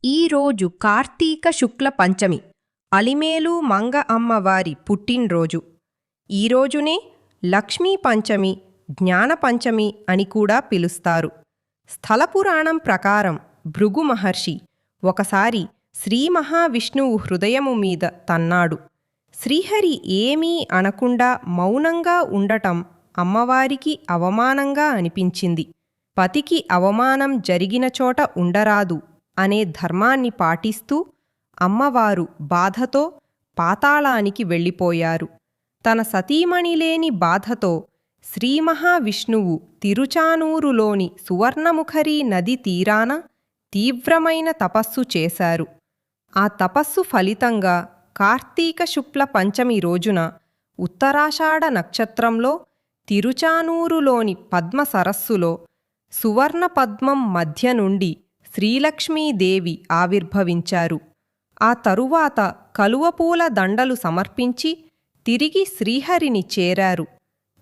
ఈరోజు కార్తీక శుక్ల పంచమి అలిమేలు మంగ అమ్మవారి పుట్టినరోజు. ఈరోజునే లక్ష్మీ పంచమి, జ్ఞాన పంచమి అని కూడా పిలుస్తారు. స్థల పురాణం ప్రకారం భృగు మహర్షి ఒకసారి శ్రీ మహావిష్ణువు హృదయము మీద తన్నాడు. శ్రీహరి ఏమీ అనకుండా మౌనంగా ఉండటం అమ్మవారికి అవమానంగా అనిపించింది. పతికి అవమానం జరిగిన చోట ఉండరాదు అనే ధర్మాన్ని పాటిస్తూ అమ్మవారు బాధతో పాతాళానికి వెళ్ళిపోయారు. తన సతీమణి లేని బాధతో శ్రీ మహావిష్ణువు తిరుచానూరులోని సువర్ణముఖరీ నది తీరాన తీవ్రమైన తపస్సు చేశారు. ఆ తపస్సు ఫలితంగా కార్తీక శుక్ల పంచమి రోజున ఉత్తరాషాఢ నక్షత్రంలో తిరుచానూరులోని పద్మ సరస్సులో సువర్ణ పద్మం మధ్య నుండి శ్రీలక్ష్మీదేవి ఆవిర్భవించారు. ఆ తరువాత కలువపూల దండలు సమర్పించి తిరిగి శ్రీహరిని చేరారు.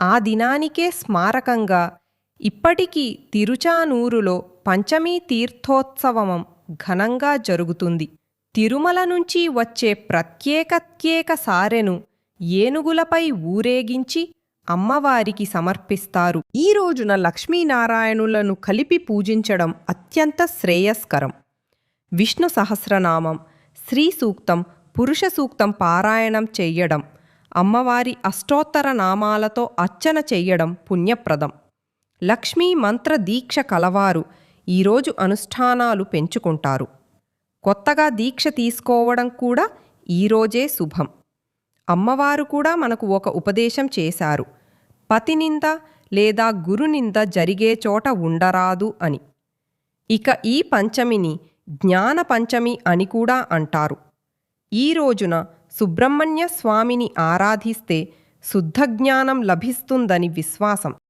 ఆ దినానికే స్మారకంగా ఇప్పటికీ తిరుచానూరులో పంచమీ తీర్థోత్సవం ఘనంగా జరుగుతుంది. తిరుమల నుంచి వచ్చే ప్రత్యేక సారెను ఏనుగులపై ఊరేగించి అమ్మవారికి సమర్పిస్తారు. ఈ రోజున లక్ష్మీనారాయణులను కలిపి పూజించడం అత్యంత శ్రేయస్కరం. విష్ణు సహస్రనామం, శ్రీ సూక్తం, పురుష సూక్తం పారాయణం చెయ్యడం, అమ్మవారి అష్టోత్తర నామాలతో అర్చన చెయ్యడం పుణ్యప్రదం. లక్ష్మీ మంత్ర దీక్ష కలవారు ఈరోజు అనుష్ఠానాలు పెంచుకుంటారు. కొత్తగా దీక్ష తీసుకోవడం కూడా ఈరోజే శుభం. అమ్మవారు కూడా మనకు ఒక ఉపదేశం చేశారు. పతినింద లేదా గురునింద జరిగే చోట ఉండరాదు అని. ఇక ఈ పంచమిని జ్ఞాన పంచమి అని కూడా అంటారు. ఈ రోజున సుబ్రహ్మణ్య స్వామిని ఆరాధిస్తే శుద్ధ జ్ఞానం లభిస్తుందని విశ్వాసం.